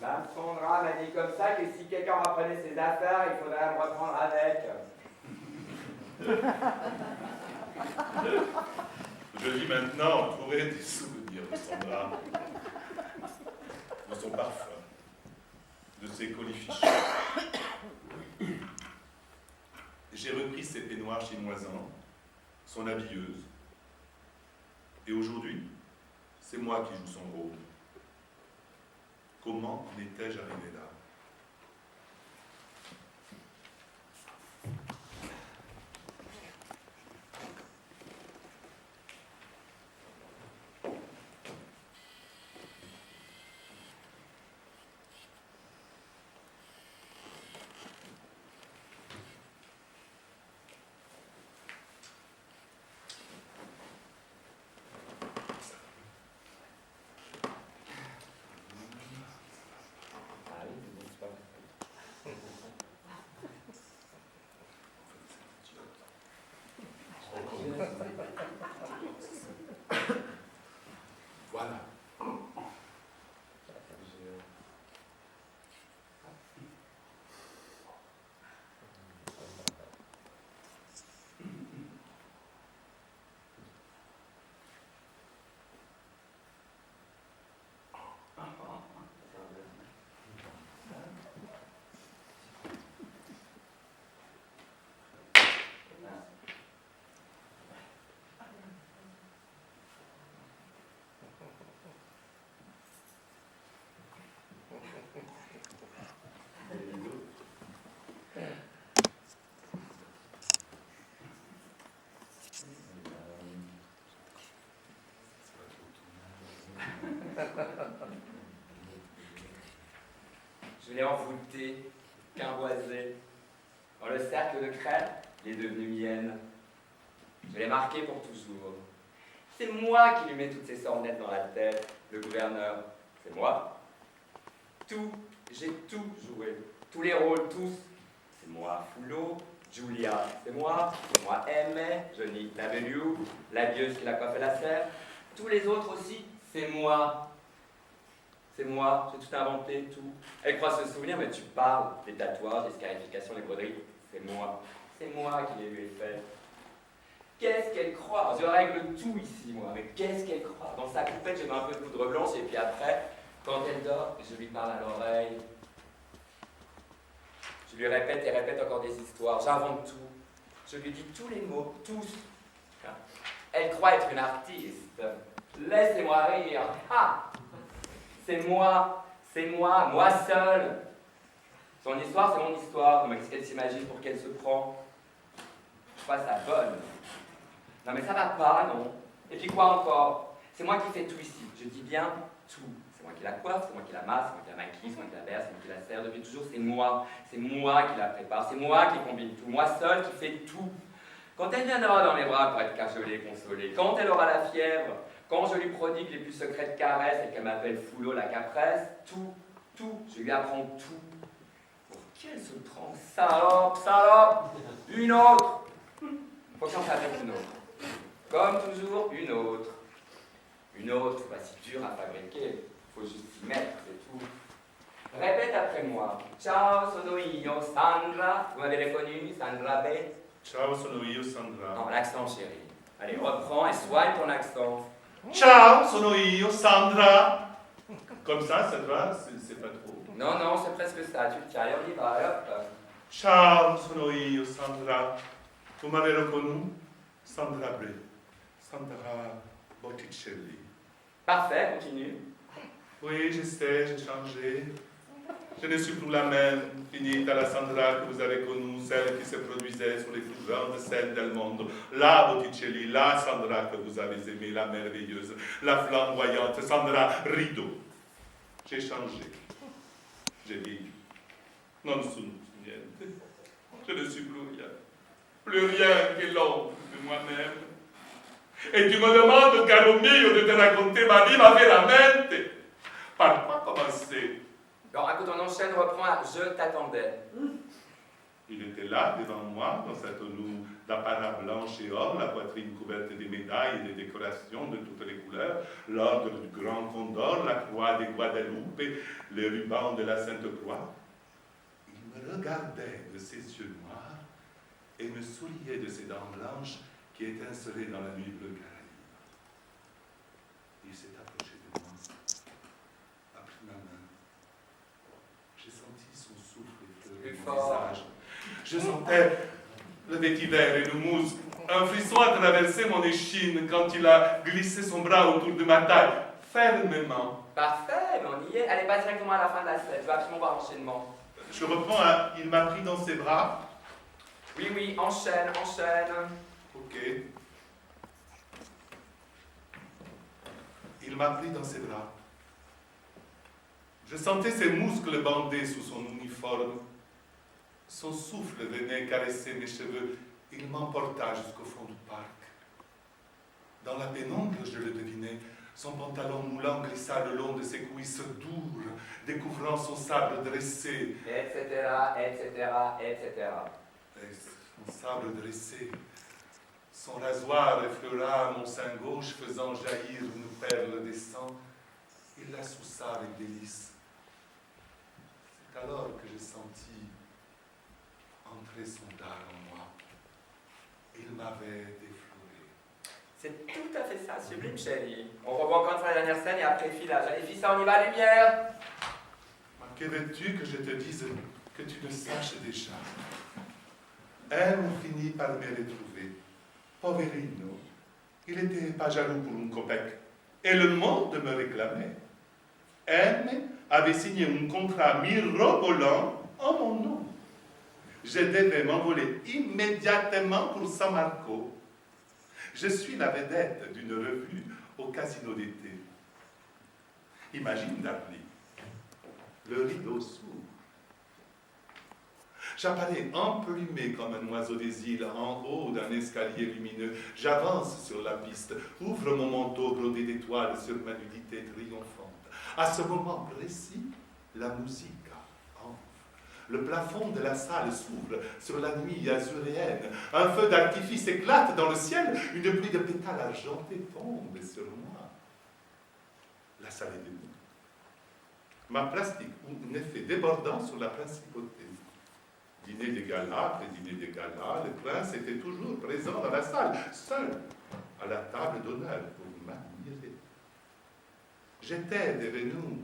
Mme Sandra m'a dit comme ça que si quelqu'un reprenait ses affaires, il faudrait me reprendre avec. Je vis maintenant entouré des souvenirs de Sandra, de son parfum, de ses colifichons. J'ai repris ses peignoirs chinoisants, son habilleuse. Et aujourd'hui, c'est moi qui joue son rôle. Comment en étais-je arrivé là? Voilà. Je l'ai envoûtée, quimboisée. Dans le cercle de crêpes, elle est devenue mienne. Je l'ai marquée pour toujours. C'est moi qui lui mets toutes ces sornettes dans la tête, le gouverneur. C'est moi. Tout, j'ai tout joué. Tous les rôles, tous. C'est moi, Foulot, Julia, c'est moi Aimé, Johnny Lavenu, la bieuse qui la coiffe et la serre. Tous les autres aussi, c'est moi. C'est moi, j'ai tout inventé, tout. Elle croit se souvenir, mais tu parles des tatouages, des scarifications, des broderies. C'est moi. C'est moi qui les lui ai fait. Qu'est-ce qu'elle croit? Je règle tout ici, moi, mais qu'est-ce qu'elle croit? Dans sa coupette, je mets un peu de poudre blanche, et puis après, quand elle dort, je lui parle à l'oreille. Je lui répète et répète encore des histoires. J'invente tout. Je lui dis tous les mots, tous. Elle croit être une artiste. Laissez-moi rire. Ah! C'est moi, moi seul. Son histoire, c'est mon histoire. Mais qu'est-ce qu'elle s'imagine pour qu'elle se prend? Je crois ça bonne. Non mais ça va pas, non. Et puis quoi encore? C'est moi qui fais tout ici. Je dis bien tout. C'est moi qui la coiffe, c'est moi qui la masse, c'est moi qui la maquille, c'est moi qui la berce, c'est moi qui la sert. Depuis toujours, c'est moi. C'est moi qui la prépare. C'est moi qui combine tout. Moi seul qui fais tout. Quand elle viendra dans mes bras pour être cachelée, consolée, quand elle aura la fièvre, quand je lui prodigue les plus secrètes caresses et qu'elle m'appelle Foulot la capresse, tout, je lui apprends tout. Pour qu'elle se prend? Salope, une autre. Faut que j'en fabrique une autre. Comme toujours, une autre. Une autre, c'est pas si dur à fabriquer. Faut juste s'y mettre, c'est tout. Répète après moi. Ciao, sono io, Sandra. Vous m'avez reconnu, Sandra B. Ciao, sono io, Sandra. Non, l'accent, chérie. Allez, reprends et soigne ton accent. Ciao, sono io, Sandra. Comme ça te va? C'est pas trop. Non, c'est presque ça. Tu le tiens, allez, on y va, allez, hop. Ciao, sono io, Sandra. Vous m'avez reconnu? Sandra B. Sandra Botticelli. Parfait, continue. Oui, je sais, j'ai changé. Je ne suis plus la même, finite Alessandra que vous avez connue, celle qui se produisait sur les plus grandes scènes del monde. La Botticelli, la Sandra que vous avez aimée, la merveilleuse, la flamboyante Sandra Rideau. J'ai changé. J'ai vécu. Non sono niente. Je ne suis plus rien que l'ombre de moi-même. Et tu me demandes, caro mio, de te raconter ma vie, ma veramente. Par quoi commencer? Bon, écoute, on enchaîne, reprend à Je t'attendais. Il était là, devant moi, dans sa tenue d'apparat blanche et or, la poitrine couverte des médailles et des décorations de toutes les couleurs, l'ordre du Grand Condor, la croix des Guadeloupe, les rubans de la Sainte-Croix. Il me regardait de ses yeux noirs et me souriait de ses dents blanches qui étincelaient dans la nuit bleue Caraïbe. Il s'est approché de moi, a pris ma main. J'ai senti son souffle effleurer mon visage. Je sentais le vétiver et le mousse. Un frisson a traversé mon échine quand il a glissé son bras autour de ma taille, fermement. Parfait, mais on y est. Allez, pas directement à la fin de la scène. Je veux absolument voir l'enchaînement. Je reprends, il m'a pris dans ses bras. Oui, oui, enchaîne, enchaîne. Ok. Il m'a pris dans ses bras. Je sentais ses muscles bandés sous son uniforme. Son souffle venait caresser mes cheveux. Il m'emporta jusqu'au fond du parc. Dans la pénombre, je le devinais, son pantalon moulant glissa le long de ses cuisses dures, découvrant son sabre dressé. Etc., etc., etc. Et son sabre dressé. Son rasoir effleura mon sein gauche, faisant jaillir une perle de sang. Il la soussa avec délice. C'est alors que je sentis entrer son dard en moi. Il m'avait défloré. C'est tout à fait ça, sublime, chérie. On revoit encore une fois la dernière scène et après le filage. Allez, fille, ça, on y va, lumière. Que veux-tu que je te dise que tu ne saches déjà? Elles ont fini par me retrouver. Poverino, il n'était pas jaloux pour une copec. Et le monde me réclamait. M avait signé un contrat mirobolant en mon nom. Je devais m'envoler immédiatement pour San Marco. Je suis la vedette d'une revue au casino d'été. Imagine, Darly, le rideau s'ouvre. J'apparais emplumé comme un oiseau des îles en haut d'un escalier lumineux. J'avance sur la piste, ouvre mon manteau brodé d'étoiles sur ma nudité triomphante. À ce moment précis, la musique entre. Le plafond de la salle s'ouvre sur la nuit azuréenne. Un feu d'artifice éclate dans le ciel. Une pluie de pétales argentés tombe sur moi. La salle est debout. Ma plastique ou un effet débordant sur la principauté. Dîner des galas, après dîner des galas, le prince était toujours présent dans la salle, seul, à la table d'honneur pour m'admirer. J'étais devenu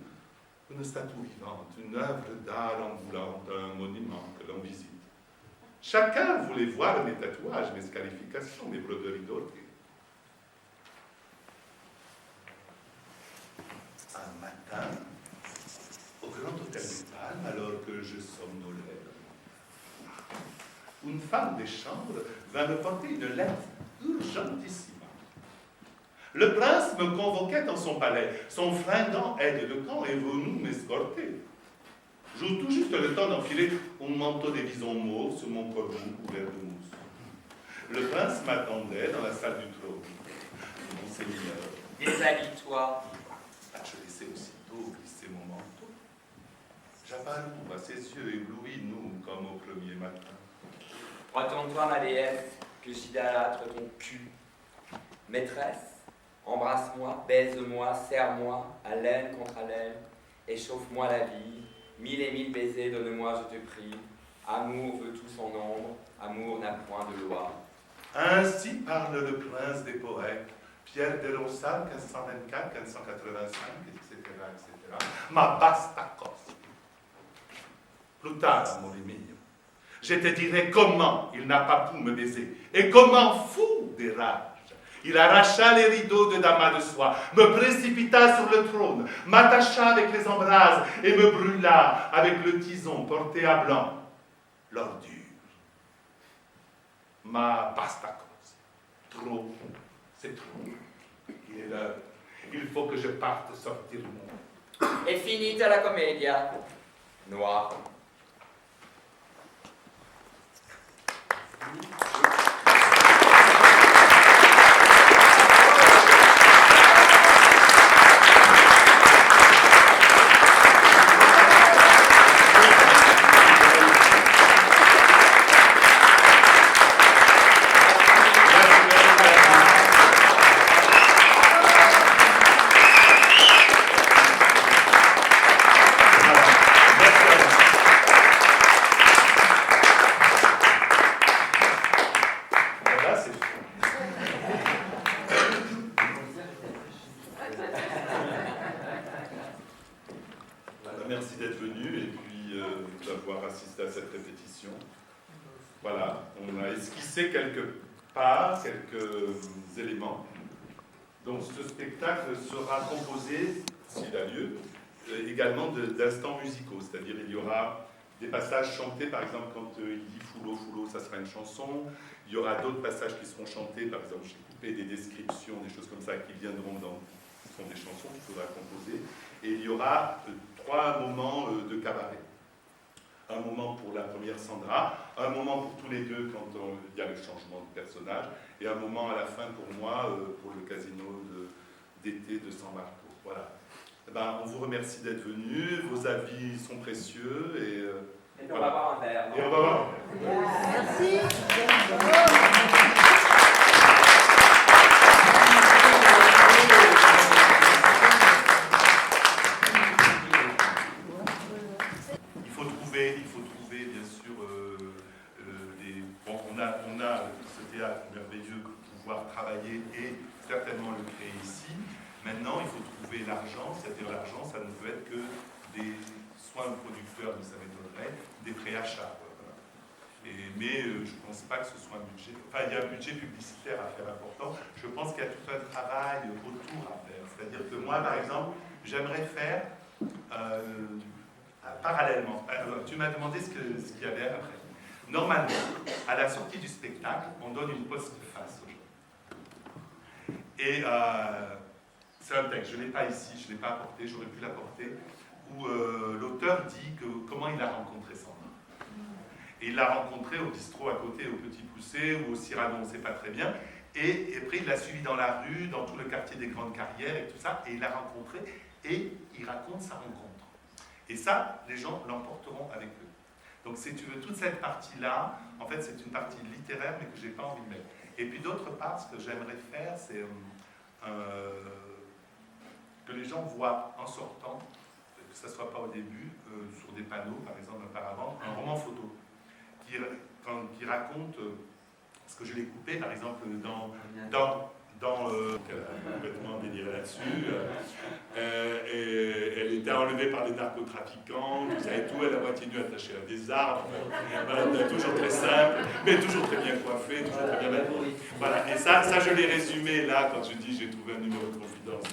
une statue vivante, une œuvre d'art ambulante, un monument que l'on visite. Chacun voulait voir mes tatouages, mes scarifications, mes broderies dorées. Un matin, au Grand Hôtel des Palmes, alors que je somnolais, une femme de chambre vint me porter une lettre urgentissime. Le prince me convoquait dans son palais. Son fringant aide de camp est venu m'escorter. J'eus tout juste le temps d'enfiler un manteau de vison mauve sur mon corps couvert de mousse. Le prince m'attendait dans la salle du trône. Monseigneur. Déshabille-toi. Je laissai aussitôt glisser mon manteau. J'apparus à ses yeux éblouis, nous, comme au premier matin. Retourne-toi, ma déesse, que j'idolâtre ton cul. Maîtresse, embrasse-moi, baise-moi, serre-moi, haleine contre haleine, échauffe-moi la vie, 1000 et 1000 baisers, donne-moi, je te prie. Amour veut tout son ombre, amour n'a point de loi. Ainsi parle le prince des poètes, Pierre de Ronsard, 1524-1585, etc., etc. Ma bastakos. Plus tard, amore mio, je te dirai comment il n'a pas pu me baiser, et comment, fou de rage, Il arracha les rideaux de damas de soie, me précipita sur le trône, m'attacha avec les embrases et me brûla avec le tison porté à blanc. L'ordure. Ma basta cause. Trop, c'est trop. Il est l'heure. Il faut que je parte sortir du monde. È finita la commedia. Noir. Merci d'être venu et puis d'avoir assisté à cette répétition. Voilà, on a esquissé quelque part quelques éléments. Donc ce spectacle sera composé, s'il a lieu, également d'instants musicaux, c'est-à-dire il y aura des passages chantés, par exemple quand il dit Foulot, Foulot, ça sera une chanson. Il y aura d'autres passages qui seront chantés, par exemple j'ai coupé des descriptions, des choses comme ça qui viendront ce sont des chansons qu'il faudra composer. Et il y aura 3 moments de cabaret. Un moment pour la première Sandra, un moment pour tous les deux quand il y a le changement de personnage, et un moment à la fin pour moi, pour le casino d'été de San Marco. Voilà. Eh ben, on vous remercie d'être venus, vos avis sont précieux, et on va boire un verre. Et on va voir. Merci. Il faut trouver bien sûr on a ce théâtre merveilleux pour pouvoir travailler et certainement le créer ici. Maintenant, il faut trouver l'argent, c'est-à-dire l'argent, ça ne peut être que des soins producteurs, mais ça m'étonnerait, des préachats. Voilà. Mais je ne pense pas que ce soit un budget. Enfin, il y a un budget publicitaire à faire important. Je pense qu'il y a tout un travail autour à faire. C'est-à-dire que moi, par exemple, j'aimerais faire parallèlement. Alors, tu m'as demandé ce qu'il y avait après. Normalement, à la sortie du spectacle, on donne une postface aux gens. Et c'est un texte, je ne l'ai pas ici, je ne l'ai pas apporté, j'aurais pu l'apporter, où l'auteur dit comment il a rencontré Sandra. Et il l'a rencontré au bistrot à côté, au Petit Poussé, ou au Cyrano, on ne sait pas très bien. Et après, il l'a suivi dans la rue, dans tout le quartier des Grandes Carrières et tout ça, et il l'a rencontré, et il raconte sa rencontre. Et ça, les gens l'emporteront avec eux. Donc, si tu veux, toute cette partie-là, en fait, c'est une partie littéraire, mais que je n'ai pas envie de mettre. Et puis, d'autre part, ce que j'aimerais faire, c'est que les gens voient en sortant, que ça ne soit pas au début, sur des panneaux, par exemple, auparavant, un roman photo qui raconte, parce que je l'ai coupé, par exemple, complètement déliré là-dessus. Et elle était enlevée par des narcotrafiquants, tout ça et tout, elle a moitié nue attachée à des arbres. Toujours très simple, mais toujours très bien coiffée, toujours très bien habillée. Voilà, et ça je l'ai résumé là quand je dis j'ai trouvé un numéro de confidence.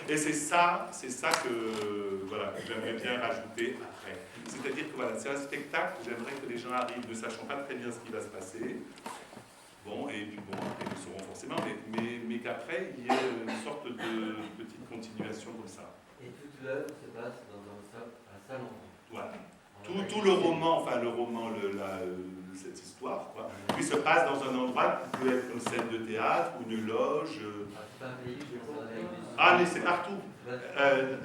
Et c'est ça que voilà, j'aimerais bien rajouter après. C'est-à-dire que voilà, c'est un spectacle où j'aimerais que les gens arrivent ne sachant pas très bien ce qui va se passer. Bon, et puis bon, ils le sauront forcément, mais qu'après, il y ait une sorte de petite continuation comme ça. Et toute l'œuvre se passe dans un salon. Voilà. Tout le roman, cette histoire, quoi, qui se passe dans un endroit qui peut être une scène de théâtre ou une loge. C'est pas un pays, je pense, avec des... Ah, mais c'est partout.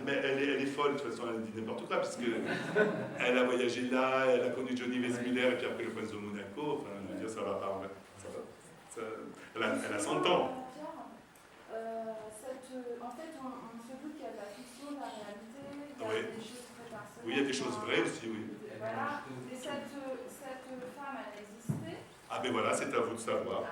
Mais elle est folle, de toute façon, elle dit n'importe quoi, parce qu'elle a voyagé là, elle a connu Johnny Weissmuller, et puis après le prince de Monaco, enfin, je veux dire, ça va pas, elle a 100 ans. En fait, on se doute qu'il y a de la fiction, de la réalité, il y a des choses très personnelles. Oui, il y a des choses vraies aussi, oui. Voilà. Et cette femme, elle existait. Ah ben voilà, c'est à vous de savoir.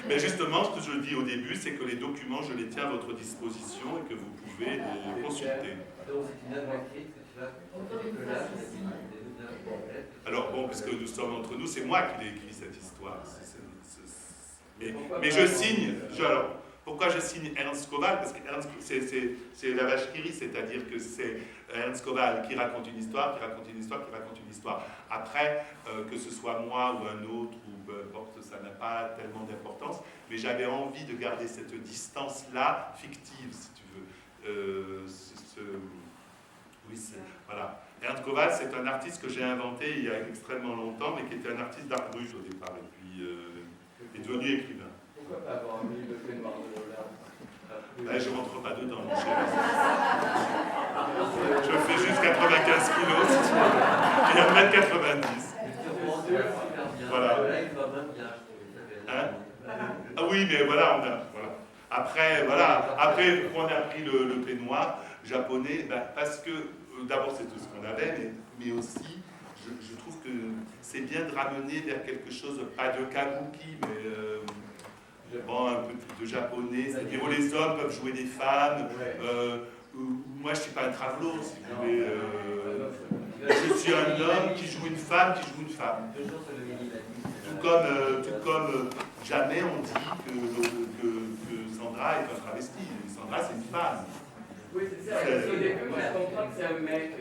Mais justement, ce que je dis au début, c'est que les documents, je les tiens à votre disposition et que vous pouvez les consulter. Donc c'est une œuvre écrite que tu vas que là, c'est une œuvre complète. Alors bon, puisque nous sommes entre nous, c'est moi qui l'ai écrit cette histoire. Mais je signe, Pourquoi je signe Ernst Kowal? Parce que c'est la vache qui rit, c'est-à-dire que c'est Ernst Kowal qui raconte une histoire, qui raconte une histoire, qui raconte une histoire. Après, que ce soit moi ou un autre, ou peu importe, ça n'a pas tellement d'importance, mais j'avais envie de garder cette distance-là, fictive, si tu veux. Voilà. Ernst Kowal, c'est un artiste que j'ai inventé il y a extrêmement longtemps, mais qui était un artiste d'art brut au départ, et puis est devenu écrivain. Pourquoi pas avoir mis le fait noir de Lola? Je ne rentre pas dedans, mon cher. Je fais juste 95 kilos, si tu veux, et 1m90. Voilà. Hein? Ah oui, mais voilà, Après, on a pris le peignoir japonais, parce que, d'abord, c'est tout ce qu'on avait, mais aussi, je trouve que c'est bien de ramener vers quelque chose, pas de kabuki, mais un peu de japonais, c'est-à-dire où les hommes peuvent jouer des femmes. Moi, je ne suis pas un travelo, si vous voulez. Je suis un homme qui joue une femme, Tout comme jamais on dit que Sandra est un travesti. Sandra, c'est une femme. Oui, c'est ça. Parce qu'au début, moi, je comprends que c'est un mec.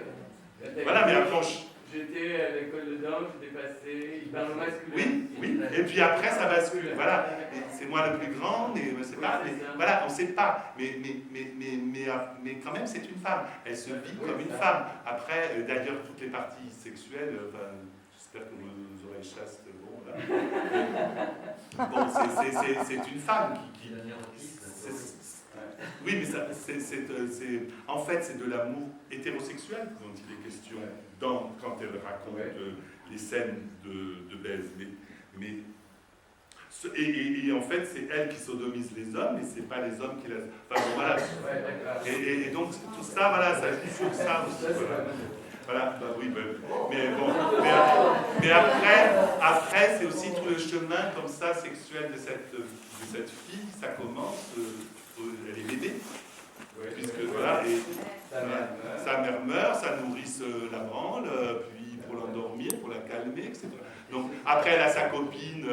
Voilà, mais approche. J'étais à l'école de danse, j'étais passé, il parle masculin. Oui. Et puis après, ça bascule. Voilà. C'est moi le plus grand, mais c'est pas. Voilà, on ne sait pas. Mais quand même, c'est une femme. Elle se vit comme une femme. Après, d'ailleurs, toutes les parties sexuelles, j'espère que vous aurez chaste. C'est une femme qui oui, mais en fait, c'est de l'amour hétérosexuel dont il est question quand elle raconte les scènes de baise. Et en fait, c'est elle qui sodomise les hommes, et c'est pas les hommes qui la... Enfin, bon, voilà. Et donc, tout ça, voilà, ça joue sur ça aussi. Voilà, mais après c'est aussi tout le chemin comme ça sexuel de cette fille, ça commence, elle est bébé, puisque voilà, et sa mère meurt, sa nourrice la branle, puis pour l'endormir, pour la calmer, etc. Donc après elle a sa copine,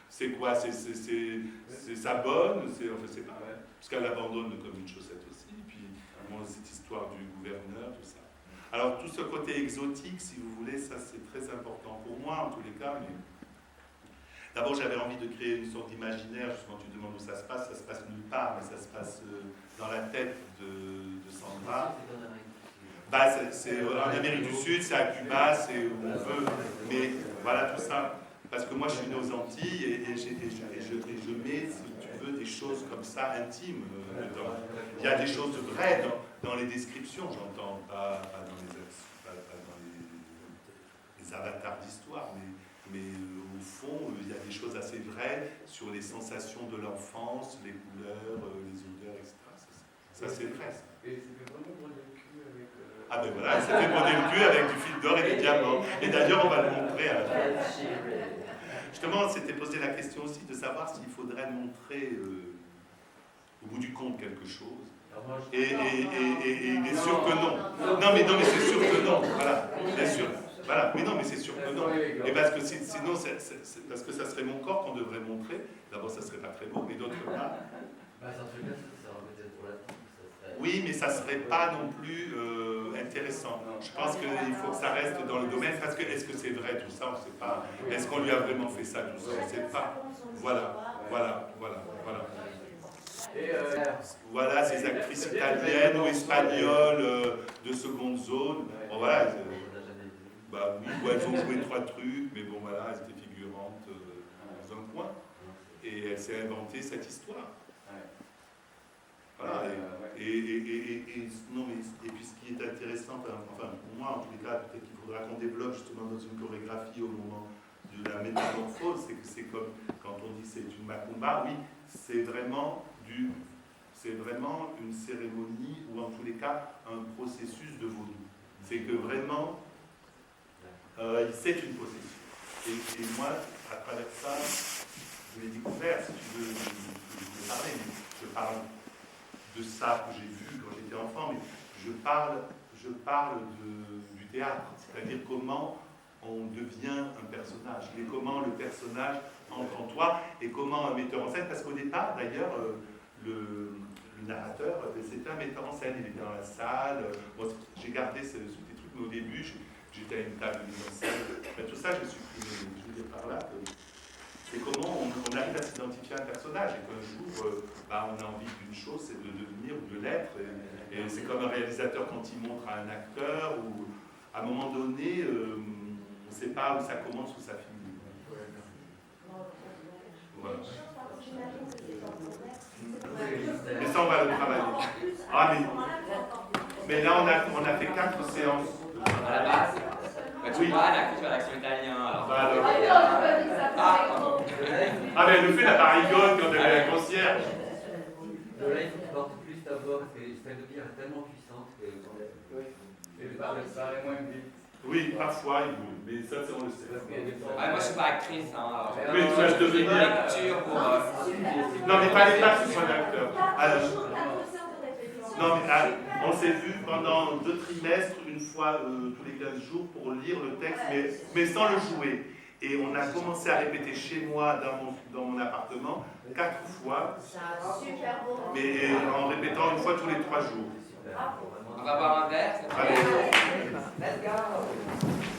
c'est quoi, c'est sa bonne, c'est pas, parce qu'elle l'abandonne comme une chaussette aussi, puis cette histoire du gouverneur, tout ça. Alors tout ce côté exotique, si vous voulez, ça c'est très important pour moi en tous les cas. Mais d'abord j'avais envie de créer une sorte d'imaginaire. Justement, tu demandes où ça se passe nulle part, mais ça se passe dans la tête de Sandra. C'est en Amérique du Sud, c'est à Cuba, c'est où on veut. Mais voilà tout ça. Parce que moi je suis né aux Antilles et je mets, si tu veux, des choses comme ça intimes dedans. Il y a des choses vraies dans les descriptions, j'entends, pas dans les avatars d'histoire, mais au fond, il y a des choses assez vraies sur les sensations de l'enfance, les couleurs, les odeurs, etc. Ça c'est vrai. Et ça fait vraiment broder le cul avec... Ah ben voilà, ça fait broder le cul avec du fil d'or et des diamants. Et d'ailleurs, on va le montrer à la fin. Justement, on s'était posé la question aussi de savoir s'il faudrait montrer au bout du compte quelque chose. Et il est sûr que non. Non, mais c'est sûr que non. Voilà, bien sûr. Voilà, mais non, mais c'est sûr que non. Et parce que sinon, parce que ça serait mon corps qu'on devrait montrer. D'abord, ça serait pas très beau, mais d'autre part. Oui, mais ça serait pas non plus intéressant. Je pense qu'il faut que ça reste dans le domaine, parce que est-ce que c'est vrai tout ça, on ne sait pas. Est-ce qu'on lui a vraiment fait ça tout ça, on ne sait pas. Voilà. Voilà, ces actrices italiennes ou espagnoles de seconde zone. Bon, voilà, où elles ont joué 3 trucs, mais bon, voilà, elles étaient figurantes dans un coin. Et elle s'est inventée cette histoire. Voilà, et puis ce qui est intéressant, enfin pour moi en tous les cas, peut-être qu'il faudra qu'on développe justement dans une chorégraphie au moment de la métamorphose, c'est que c'est comme quand on dit c'est une macumba, oui, c'est vraiment une cérémonie ou en tous les cas un processus de vaudou. C'est que vraiment, c'est une possession. Et moi, à travers ça, je l'ai découvert, si tu veux, je parler, mais je parle de ça que j'ai vu quand j'étais enfant, mais je parle du théâtre, c'est-à-dire comment on on devient un personnage. Mais comment le personnage entre en toi et comment un metteur en scène, parce qu'au départ, d'ailleurs, le narrateur, c'était un metteur en scène, il était dans la salle. Moi, j'ai gardé ce petit truc, mais au début, j'étais à une table de mise en scène. Ben, tout ça, j'ai supprimé. Je veux dire par là que c'est comment on arrive à s'identifier à un personnage et qu'un jour, on a envie d'une chose, c'est de devenir ou de l'être. Et c'est comme un réalisateur quand il montre à un acteur, ou à un moment donné, on ne sait pas où ça commence ou ça finit. Voilà. Mais ça, on va le travailler. Ah, mais là, on a fait 4 séances. À la base, tu Oui. vois, la culture d'action italien. Alors. Mais elle le fait la barrigone quand elle est la concierge. Là, il faut que tu portes plus ta voix, parce que cette lumière est tellement puissante que. Ça paraît moins vite. Oui, parfois, mais ça, on le sait. Moi, je suis pas actrice. Hein, oui, tu vas devenir. Lecture pour. Non, mais fallait pas que tu sois un acteur. Non, mais on s'est vu pendant 2 trimestres, une fois tous les 15 jours, pour lire le texte, mais sans le jouer. Et on a commencé à répéter chez moi, dans mon appartement, 4 fois, mais en répétant une fois tous les 3 jours. On va boire un verre, c'est Allez. Let's go.